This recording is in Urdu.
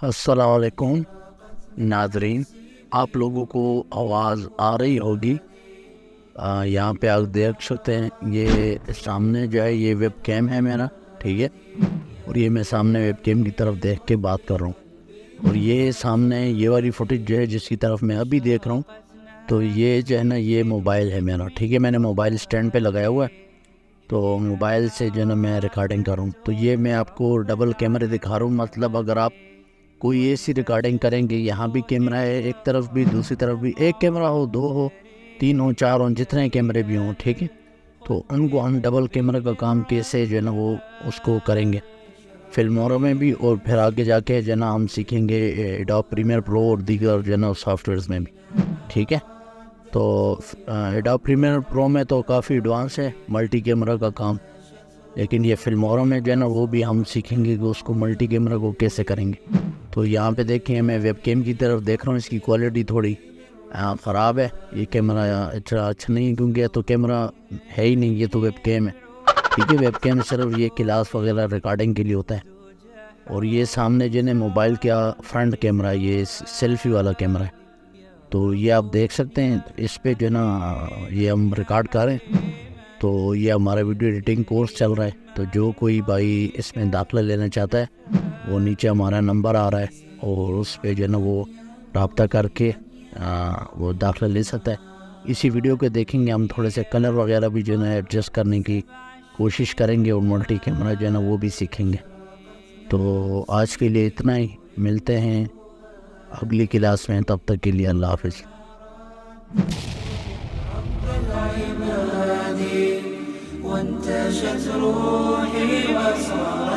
السلام علیکم ناظرین، آپ لوگوں کو آواز آ رہی ہوگی۔ یہاں پہ آپ دیکھ سکتے ہیں، یہ سامنے جو ہے یہ ویب کیم ہے میرا، ٹھیک ہے، اور یہ میں سامنے ویب کیم کی طرف دیکھ کے بات کر رہا ہوں، اور یہ سامنے یہ والی فوٹیج جو ہے جس کی طرف میں ابھی دیکھ رہا ہوں، تو یہ جو ہے نا یہ موبائل ہے میرا، ٹھیک ہے، میں نے موبائل اسٹینڈ پہ لگایا ہوا ہے، تو موبائل سے جو ہے نا میں ریکارڈنگ کر رہا ہوں۔ تو یہ میں آپ کو ڈبل کیمرے دکھا رہا ہوں، مطلب اگر آپ کوئی ایسی ریکارڈنگ کریں گے، یہاں بھی کیمرہ ہے ایک طرف بھی، دوسری طرف بھی، ایک کیمرہ ہو، دو ہو، تین ہو، چار ہو، جتنے کیمرے بھی ہوں، ٹھیک ہے، تو ان کو ہم ڈبل کیمرہ کا کام کیسے جو ہے نا وہ اس کو کریں گے فلموروں میں بھی، اور پھر آگے جا کے جو ہے نا ہم سیکھیں گے ایڈوب پریمیئر پرو اور دیگر جو ہے نا سافٹ ویئرز میں بھی، ٹھیک ہے۔ تو ایڈوب پریمیئر پرو میں تو کافی ایڈوانس ہے ملٹی کیمرہ کا کام، لیکن یہ فلموروں میں جو ہے نا وہ بھی ہم سیکھیں گے کہ اس کو ملٹی کیمرہ کو کیسے کریں گے۔ تو یہاں پہ دیکھیں، میں ویب کیم کی طرف دیکھ رہا ہوں، اس کی کوالٹی تھوڑی خراب ہے، یہ کیمرہ اچھا نہیں، کیونکہ یہ تو کیمرہ ہے ہی نہیں، یہ تو ویب کیم ہے، ٹھیک ہے۔ ویب کیم صرف یہ کلاس وغیرہ ریکارڈنگ کے لیے ہوتا ہے، اور یہ سامنے جو ہے موبائل کا فرنٹ کیمرہ، یہ سیلفی والا کیمرہ ہے، تو یہ آپ دیکھ سکتے ہیں، اس پہ جو ہے نا یہ ہم ریکارڈ کر رہے ہیں۔ تو یہ ہمارا ویڈیو ایڈیٹنگ کورس چل رہا ہے، تو جو کوئی بھائی اس میں داخلہ لینا چاہتا ہے وہ نیچے ہمارا نمبر آ رہا ہے، اور اس پہ جو ہے نا وہ رابطہ کر کے وہ داخلہ لے سکتا ہے۔ اسی ویڈیو کے دیکھیں گے ہم تھوڑے سے کلر وغیرہ بھی جو ہے نا ایڈجسٹ کرنے کی کوشش کریں گے، اور ملٹی کیمرہ جو ہے نا وہ بھی سیکھیں گے۔ تو آج کے لیے اتنا ہی، ملتے ہیں اگلی کلاس میں، تب تک کے لیے اللہ حافظ۔ وانتشت روحي وصار